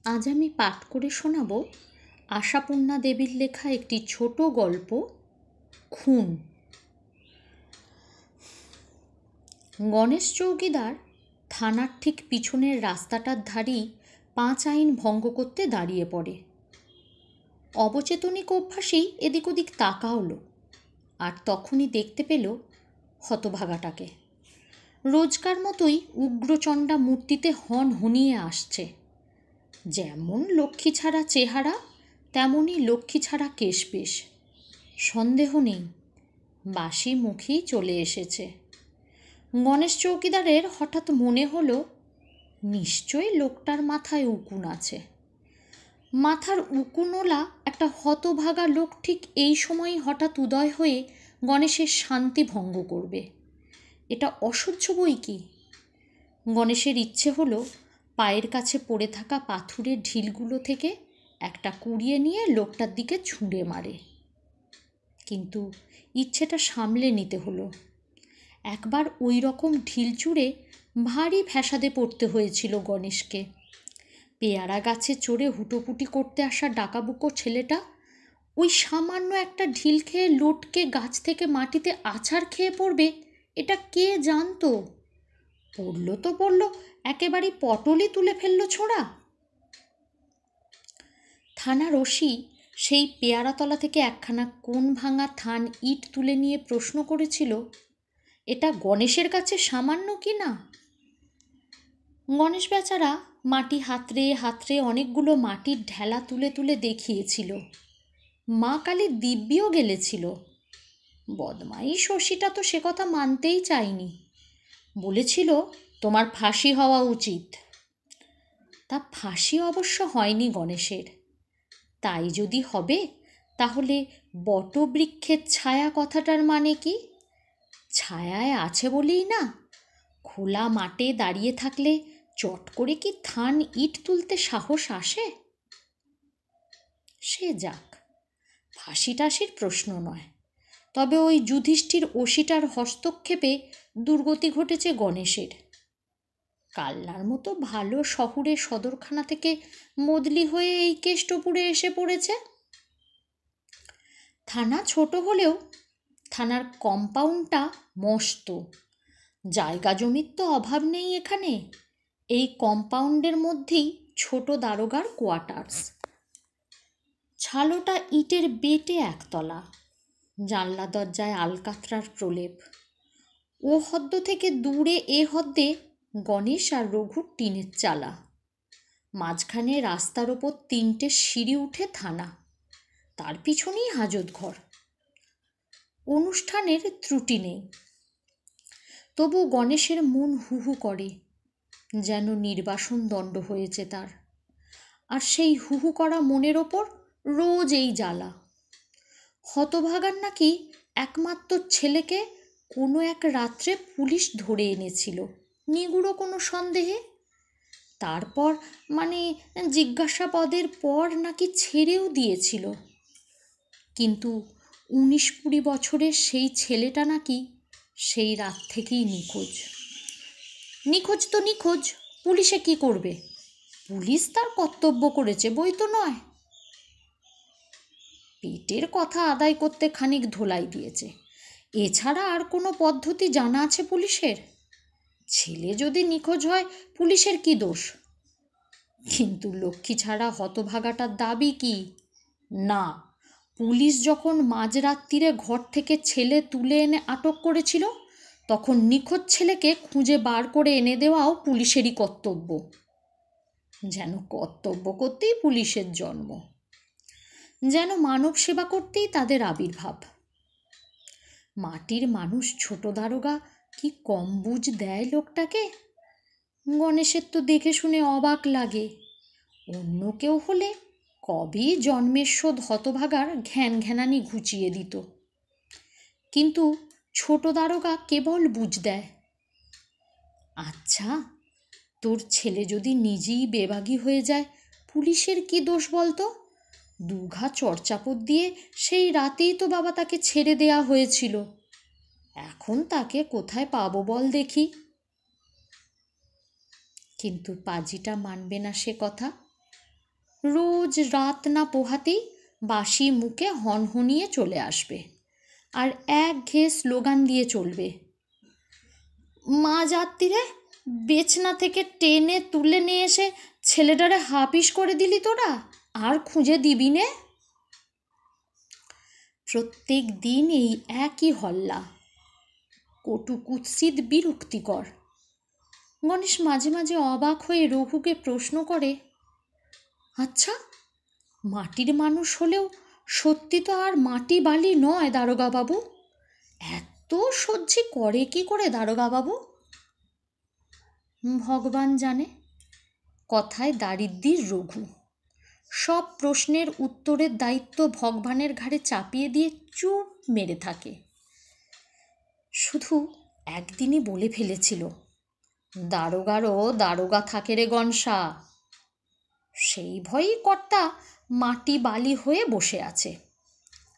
আজ আমি পাঠ করে শোনাব আশাপূর্ণা দেবীর লেখা একটি ছোট গল্প, খুন। গণেশ চৌকিদার থানার ঠিক পিছনের রাস্তাটার ধারেই 5 আইন ভঙ্গ করতে দাঁড়িয়ে পড়ে। অবচেতনিক অভ্যাসেই এদিক ওদিক তাকালো, আর তখনই দেখতে পেল হতভাগাটাকে। রোজকার মতোই উগ্রচণ্ডা মূর্তিতে হনহনিয়ে আসছে। যেমন লক্ষ্মী ছাড়া চেহারা, তেমনই লক্ষ্মী ছাড়া কেশবেশ। সন্দেহ নেই, বাসি মুখেই চলে এসেছে। গণেশ চৌকিদারের হঠাৎ মনে হলো, নিশ্চয়ই লোকটার মাথায় উকুন আছে। মাথার উকুনওয়ালা একটা হতভাগা লোক ঠিক এই সময়ই হঠাৎ উদয় হয়ে গণেশের শান্তি ভঙ্গ করবে। এটা অসহ্য বই কি। গণেশের ইচ্ছে হলো পায়ের কাছে পড়ে থাকা পাথুরের ঢিলগুলো থেকে একটা কুড়িয়ে নিয়ে লোকটার দিকে ছুঁড়ে মারে। কিন্তু ইচ্ছেটা সামলে নিতে হলো। একবার ওই রকম ঢিল ছুঁড়ে ভারী ফ্যাসাদে পড়তে হয়েছিল গণেশকে। পেয়ারা গাছে চড়ে হুটোপুটি করতে আসা ডাকাবুকো ছেলেটা ওই সামান্য একটা ঢিল খেয়ে লটকে গাছ থেকে মাটিতে আছাড় খেয়ে পড়বে, এটা কে জানতো? পড়ল তো পড়ল, একেবারে পটলই তুলে ফেললো ছোঁড়া। থানার ওসি সেই পেয়ারাতলা থেকে একখানা কোণ ভাঙা থান ইট তুলে নিয়ে প্রশ্ন করেছিল, এটা গণেশের কাছে সামান্য কি না? গণেশ বেচারা মাটি হাতড়ে হাতড়ে অনেকগুলো মাটির ঢেলা তুলে তুলে দেখিয়েছিল। মা কালীর দিব্যিও গেলেছিল। বদমাইশ শশীটা তো সে কথা মানতেই চায়নি। বলেছিল, তোমার ফাঁসি হওয়া উচিত। তা ফাঁসি অবশ্য হয়নি গণেশের। তাই যদি হবে, তাহলে বটবৃক্ষের ছায়া কথাটার মানে কি? ছায়ায় আছে বলেই না, খোলা মাঠে দাঁড়িয়ে থাকলে চট করে কি থান ইট তুলতে সাহস আসে? সে যাক, ফাঁসি টাসির প্রশ্ন নয়। তবে ওই যুধিষ্ঠির ওসিটার হস্তক্ষেপে দুর্গতি ঘটেছে গণেশের। কালনার মতো ভালো শহুরে সদরখানা থেকে বদলি হয়ে এই কেষ্টপুরে এসে পড়েছে। থানা ছোট হলেও থানার কম্পাউন্ডটা মস্ত। জায়গা জমির তো অভাব নেই এখানে। এই কম্পাউন্ডের মধ্যেই ছোট দারোগার কোয়ার্টার্স। ছালোটা ইটের বেটে একতলা, জানলা দরজায় আলকাতরার প্রলেপ। ও হদ্দ থেকে দূরে এ হদ্দে গণেশ আর রঘুর টিনের চালা। মাঝখানে রাস্তার ওপর 3টে সিঁড়ি উঠে থানা, তার পিছনেই হাজত ঘর। অনুষ্ঠানের ত্রুটি নেই, তবু গণেশের মন হুহু করে, যেন নির্বাসন দণ্ড হয়েছে তার। আর সেই হুহু করা মনের ওপর রোজ এই জ্বালা। হতভাগার নাকি একমাত্র ছেলেকে কোনো এক রাত্রে পুলিশ ধরে এনেছিল নিগুড়ো কোনো সন্দেহে। তারপর জিজ্ঞাসাবাদের পর নাকি ছেড়েও দিয়েছিল। কিন্তু 19-20 বছরের সেই ছেলেটা নাকি সেই রাত থেকেই নিখোঁজ। নিখোঁজ তো নিখোঁজ, পুলিশে কি করবে? পুলিশ তার কর্তব্য করেছে বই তো নয়। পেটের কথা আদায় করতে খানিক ধোলাই দিয়েছে, এছাড়া আর কোনো পদ্ধতি জানা আছে পুলিশের? ছেলে যদি নিখোঁজ হয়, পুলিশের কি দোষ? কিন্তু লক্ষ্মী ছাড়া হতভাগাটার দাবি কি? না, পুলিশ যখন মাঝরাত্রিরে ঘর থেকে ছেলে তুলে এনে আটক করেছিল, তখন নিখোঁজ ছেলেকে খুঁজে বার করে এনে দেওয়াও পুলিশেরই কর্তব্য। যেন কর্তব্য করতেই পুলিশের জন্ম, যেন মানব সেবা করতেই তাদের আবির্ভাব। মাটির মানুষ ছোট দারোগা কি কম বুঝ দেয় লোকটাকে? গণেশের তো দেখে শুনে অবাক লাগে। অন্য কেউ হলে কবেই জন্মের শোধ হতভাগার ঘ্যান ঘ্যানানি ঘুচিয়ে দিত। কিন্তু ছোট দারোগা কেবল বুঝ দেয়, আচ্ছা, তোর ছেলে যদি নিজেই বেবাগী হয়ে যায়, পুলিশের কি দোষ বলতো? 2 ঘা চড়চাপড় দিয়ে সেই রাতেই তো বাবা তাকে ছেড়ে দেয়া হয়েছিল। এখন তাকে কোথায় পাবো বল দেখি? কিন্তু পাজিটা মানবে না সে কথা। রোজ রাত না পোহাতেই বাসি মুখে হনহনিয়ে চলে আসবে আর একঘেয়ে স্লোগান দিয়ে চলবে, মাঝরাত্তিরে বেছনা থেকে টেনে তুলে নিয়ে এসে ছেলেটারে হাপিস করে দিলি তোরা, আর খুঁজে দিবি নে। প্রত্যেক দিন এই একই হল্লা, কটু কুৎসিত বিরক্তিকর। গণেশ মাঝে মাঝে অবাক হয়ে রঘুকে প্রশ্ন করে, আচ্ছা, মাটির মানুষ হলেও সত্যি তো আর মাটি বালি নয় দারোগা বাবু, এত সহ্যে করে কি করে দারোগা বাবু? ভগবান জানে। কথায় দারিদ্র্যের রঘু সব প্রশ্নের উত্তরের দায়িত্ব ভগবানের ঘাড়ে চাপিয়ে দিয়ে চুপ মেরে থাকে। শুধু একদিনই বলে ফেলেছিল, দারোগারও দারোগা থাকে রে গনসা। সেই ভয়েই কর্তা মাটি বালি হয়ে বসে আছে,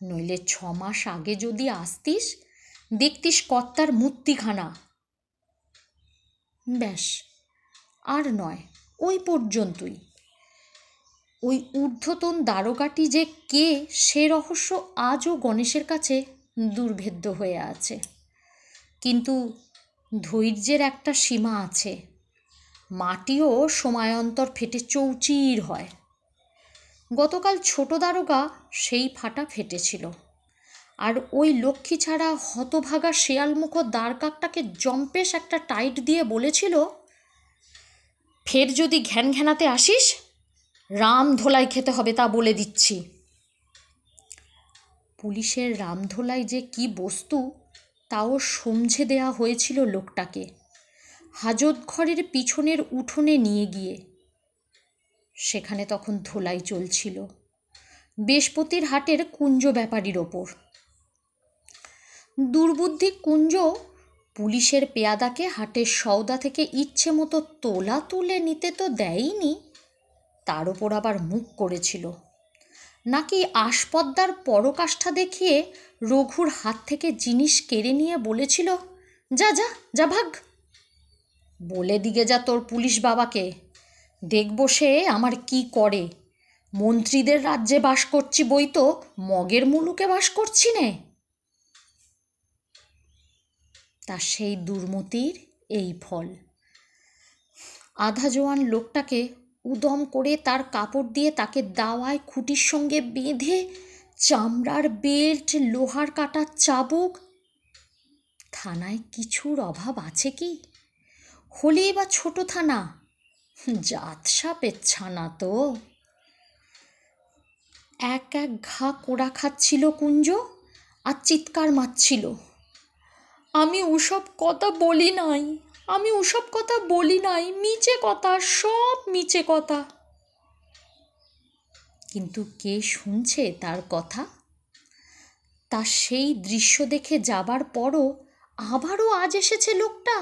নইলে 6 মাস আগে যদি আসতিস দেখতিস কর্তার মূর্তিখানা। ব্যাস, আর নয়, ওই পর্যন্তই। ওই ঊর্ধ্বতন দারোগাটি যে কে সে রহস্য আজও গণেশের কাছে দুর্ভেদ্য হয়ে আছে। কিন্তু ধৈর্যের একটা সীমা আছে, মাটিও সময়ান্তর ফেটে চৌচির হয়। গতকাল ছোট দারোগা সেই ফাটা ফেটেছিল, আর ওই লক্ষ্মী ছাড়া হতভাগা শেয়ালমুখো দ্বারকাকটাকে জম্পেশ একটা টাইট দিয়ে বলেছিল, ফের যদি ঘ্যান ঘ্যানাতে আসিস রামধোলাই খেতে হবে, তা বলে দিচ্ছি। পুলিশের রামধোলাই যে কি বস্তু তাও সমঝে দেয়া হয়েছিল লোকটাকে হাজত ঘরের পিছনের উঠোনে নিয়ে গিয়ে। সেখানে তখন ধোলাই চলছিল বৃহস্পতির হাটের কুঞ্জ ব্যাপারীর ওপর। দুর্বুদ্ধি কুঞ্জ পুলিশের পেয়াদাকে হাটের সওদা থেকে ইচ্ছে মতো তোলা তুলে নিতে তো দেয়নি, তার ওপর আবার মুখ করেছিল, নাকি আসপদ্দার পরকাষ্ঠা দেখিয়ে রঘুর হাত থেকে জিনিস কেড়ে নিয়ে বলেছিল, যা যা যা ভাগ, বলে দিগে যা তোর পুলিশ বাবাকে, দেখব সে আমার কি করে। মন্ত্রীদের রাজ্যে বাস করছি বই তো মগের মুলুকে বাস করছি নে। তা সেই দুর্মতির এই ফল। আধা জোয়ান লোকটাকে উদম করে তার কাপড় দিয়ে তাকে দাওয়ায় খুঁটির সঙ্গে বেঁধে চামড়ার বেল্ট, লোহার কাটার চাবুক। থানায় কিছুর অভাব আছে কি? হলেই বা ছোট থানা, জাত সাপের ছানা তো। এক এক ঘা কোড়া খাচ্ছিল কুঞ্জ আর চিৎকার মারছিল, আমি ওসব কথা বলি নাই, আমি ওসব কথা বলি নাই, মিছে কথা, সব মিছে কথা। কিন্তু কে শুনছে তার কথা? তা সেই দৃশ্য দেখে যাবার পরও আবারও আজ এসেছে লোকটা।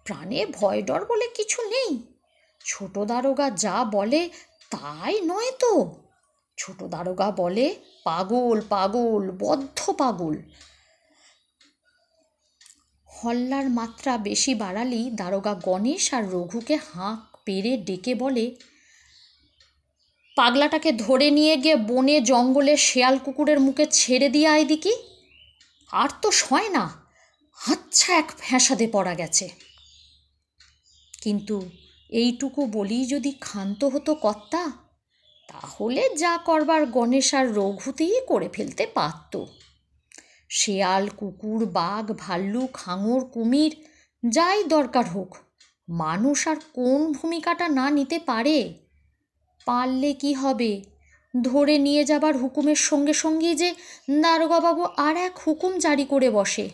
প্রাণে ভয় ডর বলে কিছু নেই, ছোট দারোগা যা বলে তাই নয় তো। ছোট দারোগা বলে পাগল পাগল, বদ্ধ পাগল। হল্লার মাত্রা বেশি বাড়ালেই দারোগা গণেশ আর রঘুকে হাঁক পেরে ডেকে বলে, পাগলাটাকে ধরে নিয়ে গিয়ে বনে জঙ্গলে শেয়াল কুকুরের মুখে ছেড়ে দিয়ে আয় দিকি, আর তো সয় না, আচ্ছা এক ফ্যাসাদে পড়া গেছে। কিন্তু এইটুকু বলেই যদি ক্ষান্ত হতো কর্তা, তাহলে যা করবার গণেশ আর রঘুতেই করে ফেলতে পারত। শেয়াল কুকুর বাঘ ভাল্লুক হাঙর কুমির যাই দরকার হোক, মানুষ আর কোন ভূমিকাটা না নিতে পারে? পারলে কি হবে, ধরে নিয়ে যাবার হুকুমের সঙ্গে সঙ্গেই যে দারোগাবাবু আর এক হুকুম জারি করে বসে,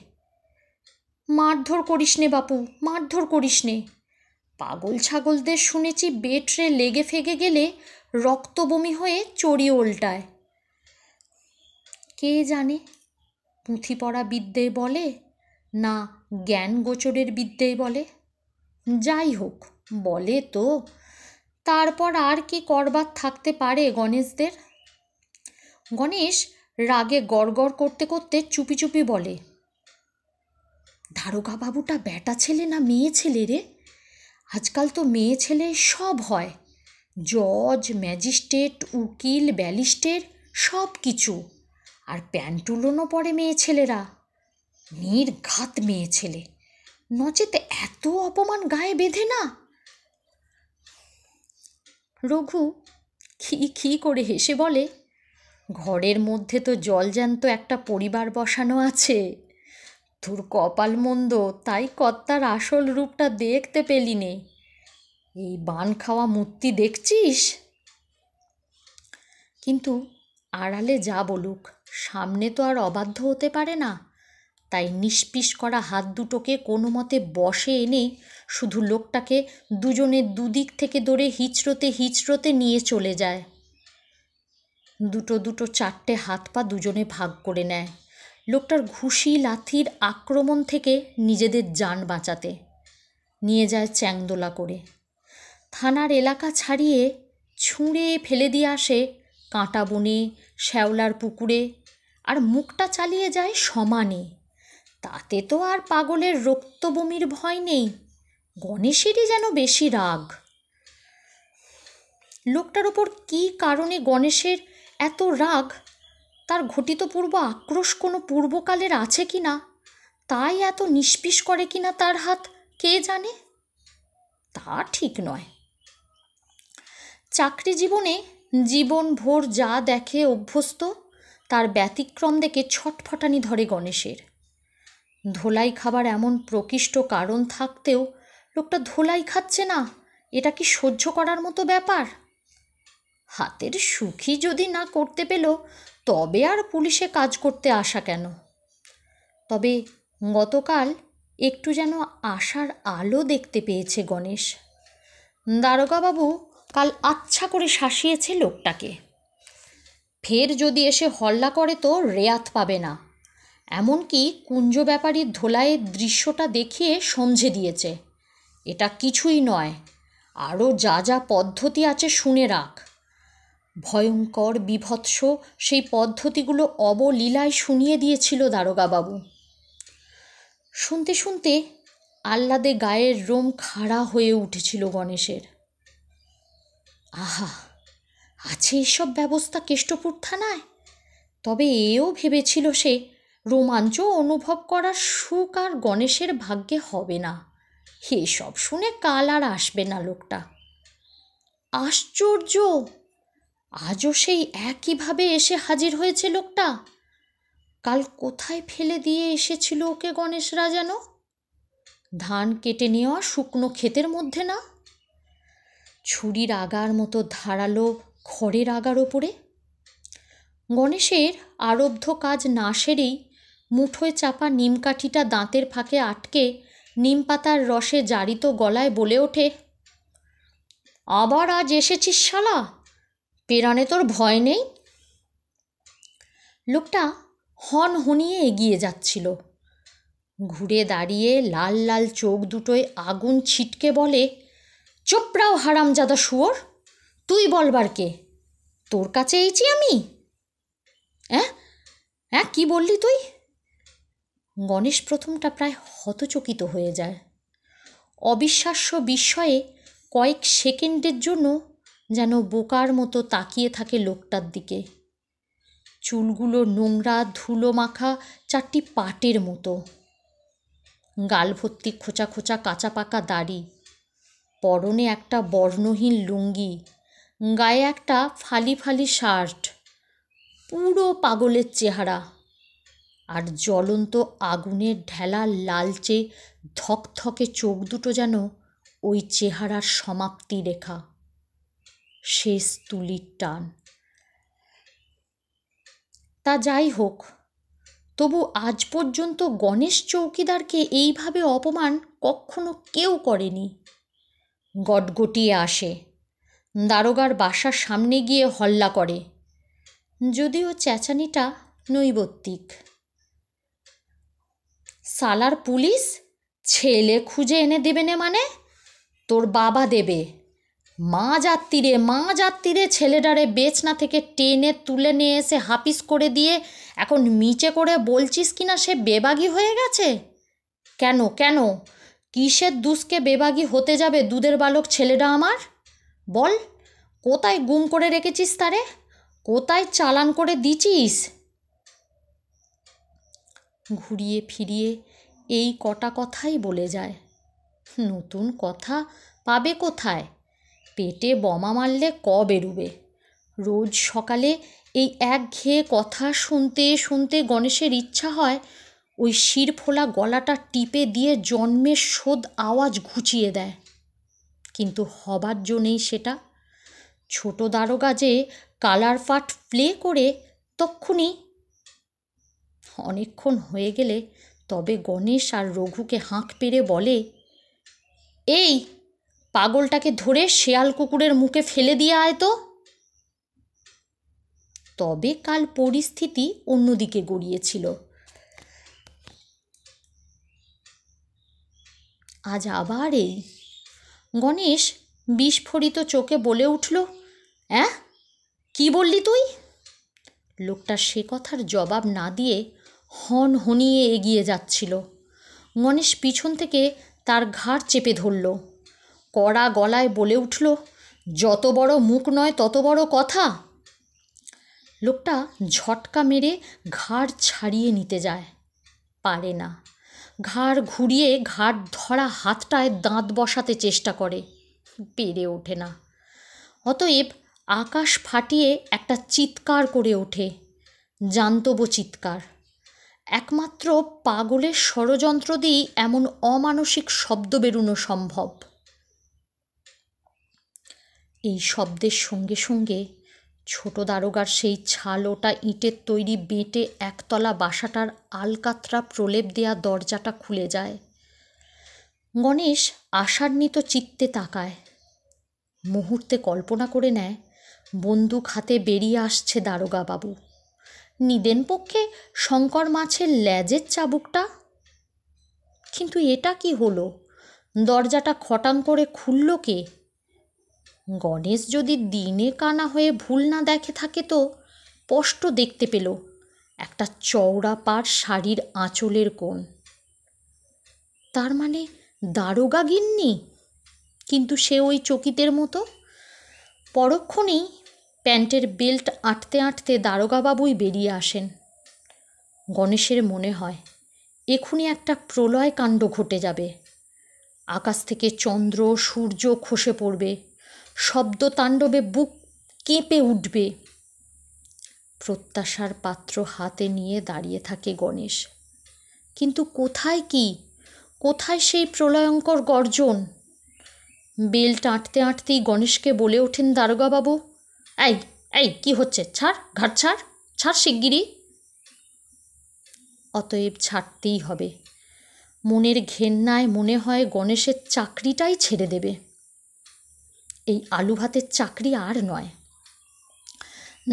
মারধর করিস নে বাপু, মারধর করিস নে। পাগল ছাগলদের শুনেছি বেটরে লেগে ফেগে গেলে রক্ত বমি হয়ে চড়িয়ে ওল্টায়। কে জানে পুঁথি পড়া বিদ্যে বলে না জ্ঞান গোচরের বিদ্যেই বলে, যাই হোক বলে তো, তারপর আর কি করবার থাকতে পারে গণেশদের? গণেশ রাগে গড়গড় করতে করতে চুপি চুপি বলে, দারোগা বাবুটা বেটা ছেলে না মেয়ে ছেলে রে? আজকাল তো মেয়ে ছেলে সব হয়, জজ, ম্যাজিস্ট্রেট, উকিল, ব্যারিস্টার সব কিছু। আর প্যান্টুলনও পরে মেয়ে ছেলেরা, নির্ঘাত মেয়ে ছেলে, নচেত এত অপমান গায়ে বেঁধে না। রঘু খি করে হেসে বলে, ঘরের মধ্যে তো জলজ্যান্ত একটা পরিবার বসানো আছে। তোর কপাল মন্দ, তাই কর্তার আসল রূপটা দেখতে পেলি নে। এই বান খাওয়া মূর্তি দেখছিস? কিন্তু আড়ালে যা বলুক, সামনে তো আর অবাধ্য হতে পারে না। তাই নিষ্পিস করা হাত দুটোকে কোনো মতে বশে এনে শুধু লোকটাকে দুজনের দুদিক থেকে ধরে হিচড়োতে হিচড়োতে নিয়ে চলে যায়। দুটো দুটো চারটে হাত পা দুজনে ভাগ করে নেয় লোকটার ঘুষি লাথির আক্রমণ থেকে নিজেদের জান বাঁচাতে। নিয়ে যায় চ্যাংদোলা করে। থানার এলাকা ছাড়িয়ে ছুঁড়ে ফেলে দিয়ে আসে কাঁটা বনে, শ্যাওলার পুকুরে, আর মুখটা চালিয়ে যায় সমানে। তাতে তো আর পাগলের রক্তবমির ভয় নেই, গণেশেরই যেন বেশি রাগ। লোকটার ওপর কী কারণে গণেশের এত রাগ, তার ঘটিত পূর্ব আক্রোশ কোনো পূর্বকালের আছে কি না, তাই এত নিষ্পিস করে কিনা তার হাত কে জানে। তা ঠিক নয়। চাকরি জীবনে জীবন ভোর যা দেখে অভ্যস্ত, তার ব্যতিক্রম দেখে ছটফটানি ধরে গণেশের। ধোলাই খাবার এমন প্রকৃষ্ট কারণ থাকতেও লোকটা ধোলাই খাচ্ছে না, এটা কি সহ্য করার মতো ব্যাপার? হাতের সুখী যদি না করতে পেল, তবে আর পুলিশে কাজ করতে আসা কেন? তবে গতকাল একটু যেন আশার আলো দেখতে পেয়েছে গণেশ। দারোগাবাবু কাল আচ্ছা করে শাসিয়েছে লোকটাকে। ফের যদি এসে হল্লা করে তো রেয়াত পাবে না, এমনকি কুঞ্জ ব্যাপারীর ধোলাইয়ের দৃশ্যটা দেখিয়ে সমঝে দিয়েছে, এটা কিছুই নয়, আরও যা যা পদ্ধতি আছে শুনে রাখ। ভয়ঙ্কর বিভৎস সেই পদ্ধতিগুলো অবলীলায় শুনিয়ে দিয়েছিল দারোগাবাবু। শুনতে শুনতে আহ্লাদে গায়ের রোম খাড়া হয়ে উঠেছিল গণেশের। আহা, আছে এসব ব্যবস্থা কেষ্টপুর থানায়? তবে এও ভেবেছিল সে, রোমাঞ্চ অনুভব করার সুখ আর গণেশের ভাগ্যে হবে না। এসব শুনে কাল আর আসবে না লোকটা। আশ্চর্য, আজও সেই একইভাবে এসে হাজির হয়েছে লোকটা। কাল কোথায় ফেলে দিয়ে এসেছিল ওকে গণেশরা যেন? ধান কেটে নেওয়া শুকনো ক্ষেতের মধ্যে না, ছুরির আগার মতো ধারালো খড়ের আগার ওপরে? গণেশের আরব্ধ কাজ না সেরেই মুঠোয় চাপা নিমকাঠিটা দাঁতের ফাঁকে আটকে নিম পাতার রসে জারিত গলায় বলে ওঠে, আবার আজ এসেছিস শালা, পেরানে তোর ভয় নেই? লোকটা হন হনিয়ে এগিয়ে যাচ্ছিল। ঘুরে দাঁড়িয়ে লাল লাল চোখ দুটোয় আগুন ছিটকে বলে, চোপড়াও হারামজাদা শুয়োর, তুই বলবার কে? তোর কাছে এইছি আমি? হ্যাঁ, কি বললি তুই? গণেশ প্রথমটা প্রায় হতচকিত হয়ে যায়। অবিশ্বাস্য বিস্ময়ে কয়েক সেকেন্ডের জন্য যেন বোকার মতো তাকিয়ে থাকে লোকটার দিকে। চুলগুলো নোংরা ধুলো মাখা চারটি পাটের মতো, গাল ভর্তি খোঁচা খোঁচা কাঁচা পাকা দাড়ি, পরনে একটা বর্ণহীন লুঙ্গি, গায়ে একটা ফালি ফালি শার্ট, পুরো পাগলের চেহারা, আর জ্বলন্ত আগুনের ঢেলা লালচে ধকধকে চোখ দুটো যেন ওই চেহারার সমাপ্তি রেখা, শেষ তুলির টান। তা যাই হোক, তবু আজ পর্যন্ত গণেশ চৌকিদারকে এইভাবে অপমান কখনো কেউ করেনি। গটগটিয়ে আসে, দারোগার বাসার সামনে গিয়ে হল্লা করে, যদিও চেঁচানিটা নৈবত্তিক। সালার পুলিশ ছেলে খুঁজে এনে দেবে না মানে? তোর বাবা দেবে। মা যাত্রীরে ছেলেটারে বেচনা থেকে টেনে তুলে নিয়ে এসে হাপিস করে দিয়ে এখন মিচে করে বলছিস কিনা সে বেবাগী হয়ে গেছে? কেন কেন কিসের দুষ্কে বেবাগী হতে যাবে দুধের বালক ছেলেটা আমার? বল, কোথায় গুম করে রেখেছিস তারে? কোথায় চালান করে দিছিস? ঘুরিয়ে ফিরিয়ে এই কটা কথাই বলে যায়। নতুন কথা পাবে কোথায়? পেটে বোমা মারলে বেরুবে? রোজ সকালে এই একঘেয়ে কথা শুনতে শুনতে গণেশের ইচ্ছা হয় ওই শিরফোলা গলাটা টিপে দিয়ে জন্মের শোধ আওয়াজ ঘুচিয়ে দেয়। কিন্তু হবার জো নেই সেটা। ছোট দারোগা যে কালার পার্ট প্লে করে তক্ষুনি। অনেকক্ষণ হয়ে গেলে তবে গণেশ আর রঘুকে হাঁক পেরে বলে, এই পাগলটাকে ধরে শেয়াল কুকুরের মুখে ফেলে দিয়ে আয় তো। তবে কাল পরিস্থিতি অন্যদিকে গড়িয়েছিল। আজ আবার এই। গণেশ বিস্ফোরিত চোখে বলে উঠল, অ্যাঁ, কি বললি তুই? লোকটা সে কথার জবাব না দিয়ে হন হনিয়ে এগিয়ে যাচ্ছিল। গণেশ পিছন থেকে তার ঘাড় চেপে ধরল। কড়া গলায় বলে উঠল, যত বড় মুখ নয় তত বড় কথা। লোকটা ঝটকা মেরে ঘাড় ছাড়িয়ে নিতে যায়, পারে না। ঘাড় ঘুরিয়ে ঘাড় ধরা হাতটায় দাঁত বসাতে চেষ্টা করে, পেরে ওঠে না। অতএব আকাশ ফাটিয়ে একটা চিৎকার করে ওঠে, জান্তব চিৎকার। একমাত্র পাগলের ষড়যন্ত্র দিয়েই এমন অমানসিক শব্দ বেরোনো সম্ভব। এই শব্দের সঙ্গে সঙ্গে ছোট দারোগার সেই ছালোটা ইটের তৈরি বেঁটে একতলা বাসাটার আলকাতরা প্রলেপ দেয়া দরজাটা খুলে যায়। গণেশ আশান্বিত চিত্তে তাকায়। মুহূর্তে কল্পনা করে নেয় বন্দুক হাতে বেরিয়ে আসছে দারোগা বাবু। নিদেন পক্ষে শঙ্কর মাছের লেজের চাবুকটা। কিন্তু এটা কি হলো? দরজাটা খটাং করে খুলল কে? গণেশ যদি দিনে কানা হয়ে ভুল না দেখে থাকে তো স্পষ্ট দেখতে পেল একটা চওড়া পাড় শাড়ির আঁচলের কোণ। তার মানে দারোগা গিন্নি, কিন্তু সে ওই চকিতের মতো। পরক্ষণেই প্যান্টের বেল্ট আঁটতে আঁটতে দারোগাবাবুই বেরিয়ে আসেন। গণেশের মনে হয় এক্ষুনি একটা প্রলয় কাণ্ড ঘটে যাবে। আকাশ থেকে চন্দ্র সূর্য খসে পড়বে, শব্দ তাণ্ডবে বুক কেঁপে উঠবে। প্রত্যাশার পাত্র হাতে নিয়ে দাঁড়িয়ে থাকে গণেশ। কিন্তু কোথায় কি, কোথায় সেই প্রলয়ঙ্কর গর্জন? বেল্ট আঁটতে আঁটতেই গণেশকে বলে ওঠেন দারোগাবাবু, এই এই কি হচ্ছে? ছাড়, ঘাট ছাড়, ছাড় শিগগিরি। অতএব ছাড়তেই হবে। মনের ঘেন্নায় মনে হয় গণেশের চাকরিটাই ছেড়ে দেবে। এই আলু ভাতের চাকরি আর নয়।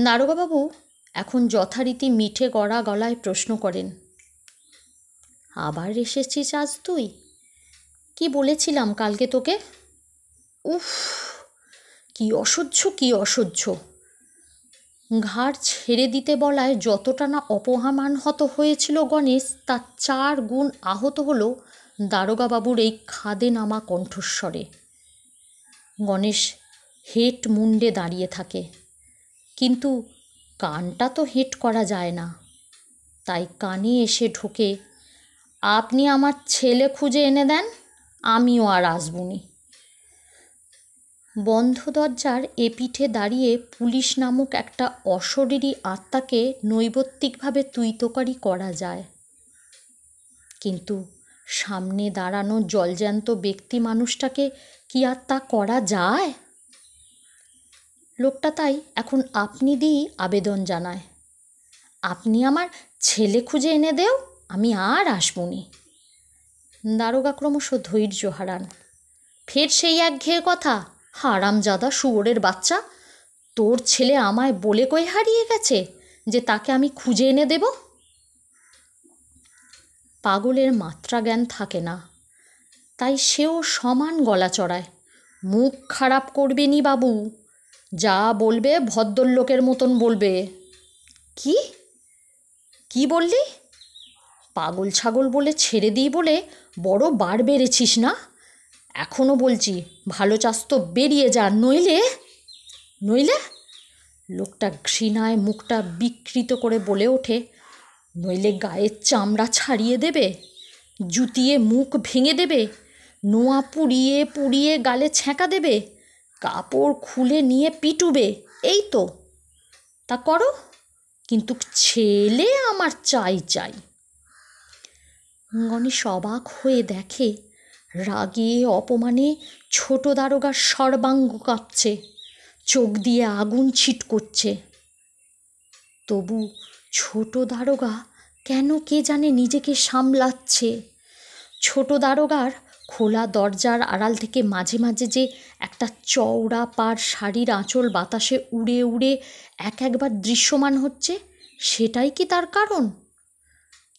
দারোগাবাবু এখন যথারীতি মিঠে গড়া গলায় প্রশ্ন করেন, আবার এসেছিস আজ তুই? কি বলেছিলাম কালকে তোকে? উফ, কি অসহ্য, কি অসহ্য। ঘাড় ছেড়ে দিতে বলায় যতটা না অপমান হয়েছিল গণেশ, তার 4 গুণ আহত হলো দারোগাবাবুর এই খাদে নামা কণ্ঠস্বরে। গণেশ হেট মুন্ডে দাঁড়িয়ে থাকে, কিন্তু কানটা তো হেট করা যায় না। তাই কানে এসে ঢোকে, আপনি আমার ছেলে খুঁজে এনে দেন, আমিও আর আসবনি। বন্ধ দরজার এপিঠে দাঁড়িয়ে পুলিশ নামক একটা অশরীরী আত্মাকে নৈবত্তিকভাবে তুইতকারি করা যায়, কিন্তু সামনে দাঁড়ানো জলজ্যান্ত ব্যক্তি মানুষটাকে কি আর তা করা যায়? লোকটা তাই এখন আপনি দিয়েই আবেদন জানায়, আপনি আমার ছেলে খুঁজে এনে দেও, আমি আর আসবনি। দারোগা ক্রমশ ধৈর্য হারান। ফের সেই একঘেয়ে কথা, হারামজাদা শুয়োরের বাচ্চা, তোর ছেলে আমায় বলে কই হারিয়ে গেছে যে তাকে আমি খুঁজে এনে দেব? পাগলের মাত্রা জ্ঞান থাকে না, তাই সেও সমান গলা চড়ায়, মুখ খারাপ করবে নি বাবু, যা বলবে ভদ্রলোকের মতন বলবে। কি কি বললি? পাগল ছাগল বলে ছেড়ে দিই বলে বড় বার বেড়েছিস না? এখনও বলছি, ভালো চাস তো বেরিয়ে যা, নইলে। নইলে? লোকটা ঘৃণায় মুখটা বিকৃত করে বলে ওঠে, নইলে গায়ের চামড়া ছাড়িয়ে দেবে, জুতিয়ে মুখ ভেঙে দেবে, নোয়া পুড়িয়ে পুড়িয়ে গালে ছ্যাঁকা দেবে, কাপড় খুলে নিয়ে পিটুবে, এই তো। তা করো, কিন্তু ছেলে আমার চাই চাই। গণেশ অবাক হয়ে দেখে রাগে অপমানে ছোট দারোগার সর্বাঙ্গ কাঁপছে, চোখ দিয়ে আগুন ছিট করছে। তবু ছোট দারোগা কেন কে জানে নিজেকে সামলাচ্ছে। ছোট দারোগার খোলা দরজার আড়াল থেকে মাঝে মাঝে যে একটা চওড়া পাড় শাড়ির আঁচল বাতাসে উড়ে উড়ে একবার দৃশ্যমান হচ্ছে, সেটাই কি তার কারণ?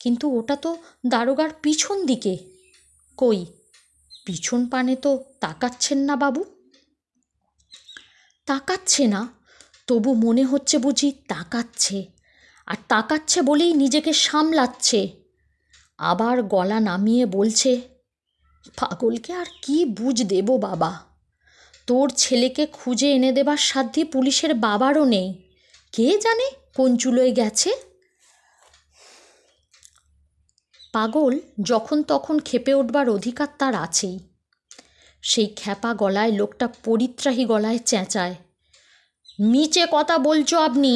কিন্তু ওটা তো দারোগার পিছন দিকে। কই, পিছন পানে তো তাকাচ্ছেন না বাবু। তাকাচ্ছে না, তবু মনে হচ্ছে বুঝি তাকাচ্ছে, আর তাকাচ্ছে বলেই নিজেকে সামলাচ্ছে। আবার গলা নামিয়ে বলছে, পাগলকে আর কি বুঝ দেব বাবা, তোর ছেলেকে খুঁজে এনে দেবার সাধ্যি পুলিশের বাবারও নেই, কে জানে কোন চুলোয় গেছে। পাগল যখন তখন ক্ষেপে উঠবার অধিকার তার আছেই। সেই খ্যাপা গলায় লোকটা পরিত্রাহী গলায় চেঁচায়, মিচে কথা বলছো আপনি,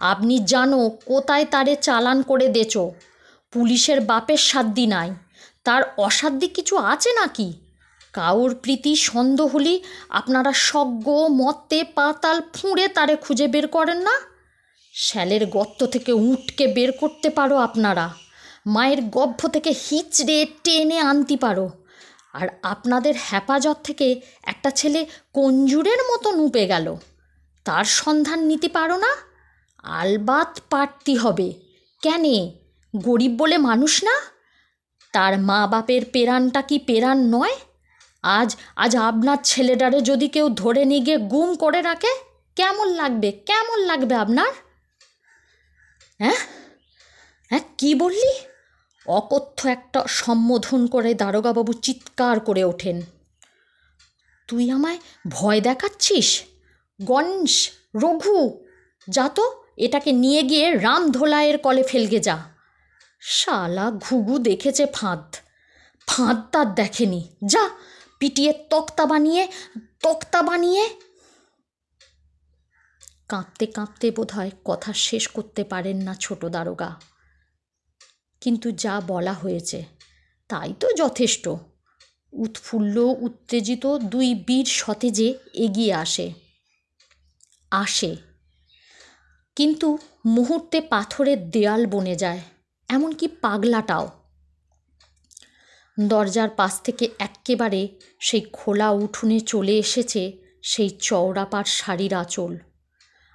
আপনি জানো কোথায় তারে চালান করে দেছো, পুলিশের বাপের সাধ্যি নাই, তার অসাধ্যি কিছু আছে নাকি? কাউর প্রীতি সন্দেহ হলি আপনারা সজ্ঞ মত্তে পাতাল ফুঁড়ে তারে খুঁজে বের করেন না? শ্যালের গর্ত থেকে উঠকে বের করতে পারো আপনারা, মায়ের গর্ভ থেকে হিচড়ে টেনে আনতে পারো, আর আপনাদের হেফাজত থেকে একটা ছেলে কঞ্জুরের মতো নুপে গেল, তার সন্ধান নিতে পারো না? আলবাত পারতি হবে। কেনে, গরিব বলে মানুষ না? তার মা বাপের পেরানটা কি পেরান নয়? আজ আজ আপনার ছেলেটারে যদি কেউ ধরে নিয়ে গিয়ে গুম করে রাখে, কেমন লাগবে, কেমন লাগবে আপনার? হ্যাঁ হ্যাঁ, কী বললি? অকথ্য একটা সম্বোধন করে দারোগাবাবু চিৎকার করে ওঠেন, তুই আমায় ভয় দেখাচ্ছিস? গণেশ, রঘু, যা তো এটাকে নিয়ে গিয়ে রামধোলাইয়ের কলে ফেলগে যা। শালা ঘুঘু দেখেছে ফাঁদ, ফাঁদ তার দেখেনি, যা পিটিয়ে তক্তা বানিয়ে। কাঁপতে কাঁপতে বোধহয় কথা শেষ করতে পারেন না ছোট দারোগা, কিন্তু যা বলা হয়েছে তাই তো যথেষ্ট। উৎফুল্ল উত্তেজিত দুই বীর সতেজে এগিয়ে আসে, কিন্তু মুহূর্তে পাথরের দেয়াল বনে যায়, এমনকি পাগলাটাও। দরজার পাশ থেকে এক্কেবারে সেই খোলা উঠোনে চলে এসেছে সেই চওড়াপাড় শাড়ির আঁচল,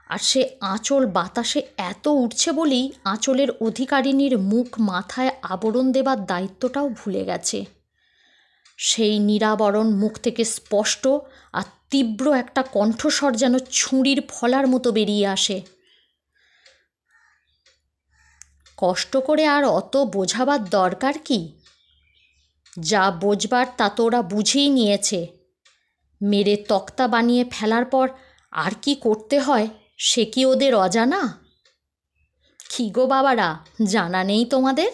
আর সে আঁচল বাতাসে এত উঠছে বলেই আঁচলের অধিকারিণীর মুখ মাথায় আবরণ দেবার দায়িত্বটাও ভুলে গেছে। সেই নিরাবরণ মুখ থেকে স্পষ্ট আর তীব্র একটা কণ্ঠস্বর যেন ছুরির ফলার মতো বেরিয়ে আসে, কষ্ট করে আর অত বোঝাবার দরকার কি? যা বোঝবার তা তো ওরা বুঝেই নিয়েছে। মেরে তক্তা বানিয়ে ফেলার পর আর কি করতে হয় সে কি ওদের অজানা? কি গো বাবারা, জানা নেই তোমাদের?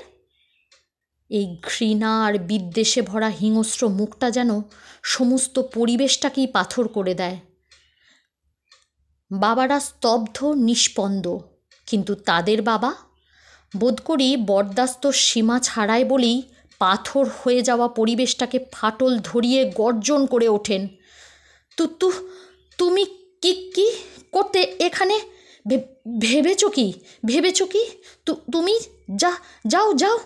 এই ঘৃণা আর বিদ্বেষে ভরা হিংস্র মুখটা যেন সমস্ত পরিবেশটাকেই পাথর করে দেয়। বাবারা স্তব্ধ নিষ্পন্দ, কিন্তু তাদের বাবা বোধ করি বরদাস্ত সীমা ছাড়ায় বলেই পাথর হয়ে যাওয়া পরিবেশটাকে ফাটল ধরিয়ে গর্জন করে ওঠেন, তুমি কি কি করতে এখানে ভেবেছ কি? তুমি যাও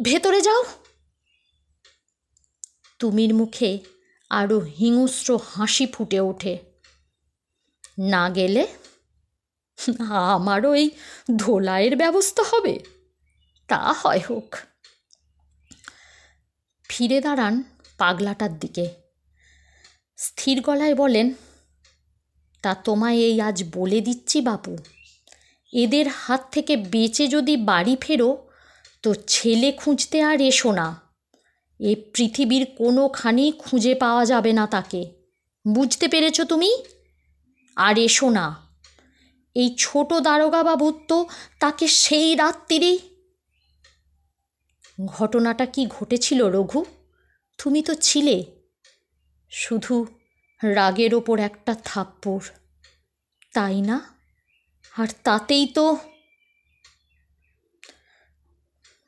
ভেতরে যাও। তুমির মুখে আরও হিংস্র হাসি ফুটে ওঠে, না গেলে আমারও এই ধোলাইয়ের ব্যবস্থা হবে, তা হয় হোক। ফিরে দাঁড়ান পাগলাটার দিকে, স্থির গলায় বলেন, তা তোমায় এই আজ বলে দিচ্ছি বাপু, এদের হাত থেকে বেঁচে যদি বাড়ি ফেরো তো ছেলে খুঁজতে আর এসো না, এ পৃথিবীর কোনোখানি খুঁজে পাওয়া যাবে না তাকে, বুঝতে পেরেছ তুমি? আর এসো না। এই ছোট দারোগা বাবু তো তাকে সেই রাত্রিরেই। ঘটনাটা কি ঘটেছিল রঘু? তুমি তো ছিলে। শুধু রাগের ওপর একটা থাপ্পড়, তাই না? আর তাতেই তো।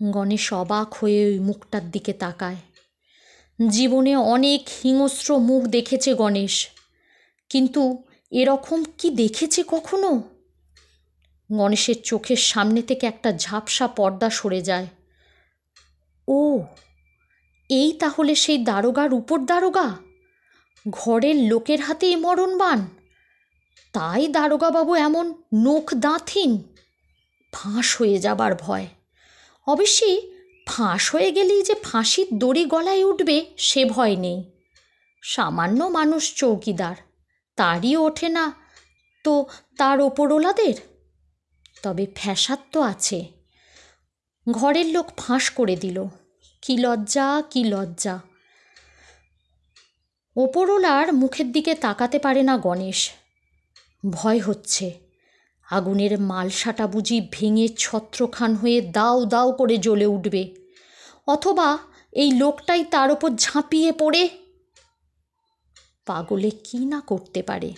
গণেশ অবাক হয়ে ওই মুখটার দিকে তাকায়। জীবনে অনেক হিংস্র মুখ দেখেছে গণেশ, কিন্তু এরকম কি দেখেছে কখনো? গণেশের চোখের সামনে থেকে একটা ঝাপসা পর্দা সরে যায়। ও, এই তাহলে সেই দারোগার উপর দারোগা, ঘরের লোকের হাতেই মরণবান। তাই দারোগাবাবু এমন নখ দাঁতহীন। ফাঁস হয়ে যাবার ভয়। অবশ্যই ফাঁস হয়ে গেলেই যে ফাঁসির দড়ি গলায় উঠবে সে ভয় নেই। সামান্য মানুষ চৌকিদার, তারই ওঠে না তো তার ওপরওয়ালাদের? তবে ফ্যাসাদ তো আছে। ঘরের লোক ফাঁস করে দিল। কি লজ্জা, কি লজ্জা! ওপরওয়ালার মুখের দিকে তাকাতে পারে না গণেশ। ভয় হচ্ছে আগুনের মালসাটা বুঝি ভেঙে ছত্রখান হয়ে দাউ দাউ করে জ্বলে উঠবে, অথবা এই লোকটাই তার ওপর ঝাঁপিয়ে পড়ে। পাগলে কি না করতে পারে।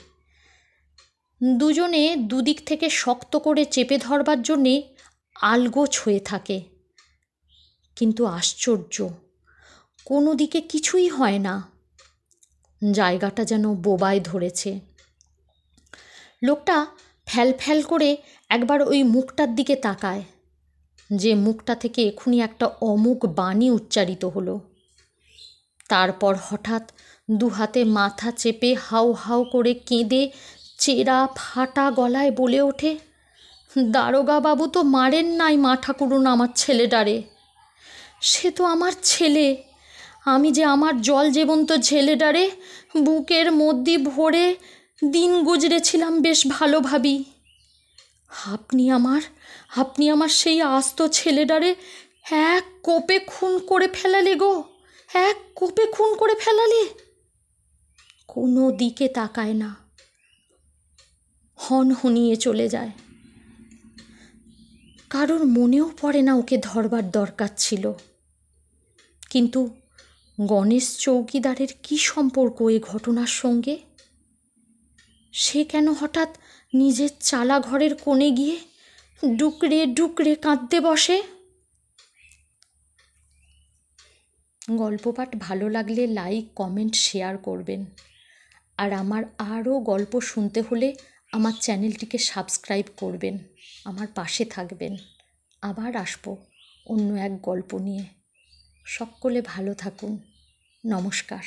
দুজনে দুদিক থেকে শক্ত করে চেপে ধরবার জন্যে আলগোছ হয়ে থাকে, কিন্তু আশ্চর্য, কোনো দিকে কিছুই হয় না। জায়গাটা যেন বোবায় ধরেছে। লোকটা ফ্যাল ফ্যাল করে একবার ওই মুখটার দিকে তাকায়, যে মুখটা থেকে এক্ষুনি একটা অমুক বাণী উচ্চারিত হলো। তারপর হঠাৎ দু হাতে মাথা চেপে হাউ হাউ করে কেঁদে চেরা ফাটা গলায় বলে ওঠে, দারোগা বাবু তো মারেন নাই মা ঠাকুরুন আমার ছেলেটারে। সে তো আমার ছেলে। আমি যে আমার জল জীবন্ত ছেলেটারে বুকের মধ্যে ভরে দিন গুজরেছিলাম বেশ ভালোভাবেই। আপনি আমার সেই আস্ত ছেলেটারে এক কোপে খুন করে ফেলালে গো, এক কোপে খুন করে ফেলালে। কোনো দিকে তাকায় না, হনহনিয়ে চলে যায়। কারোর মনেও পড়ে না ওকে ধরবার দরকার ছিল। কিন্তু গণেশ চৌকিদারের কি সম্পর্ক এ ঘটনার সঙ্গে? সে কেন হঠাৎ নিজের চালা ঘরের কোণে গিয়ে ডুকরে ডুকরে কাঁদতে বসে? গল্প পাঠ ভালো লাগলে লাইক, কমেন্ট, শেয়ার করবেন। আর আমার আরও গল্প শুনতে হলে আমার চ্যানেলটিকে সাবস্ক্রাইব করবেন, আমার পাশে থাকবেন। আবার আসবো অন্য এক গল্প নিয়ে। সকলে ভালো থাকুন। নমস্কার।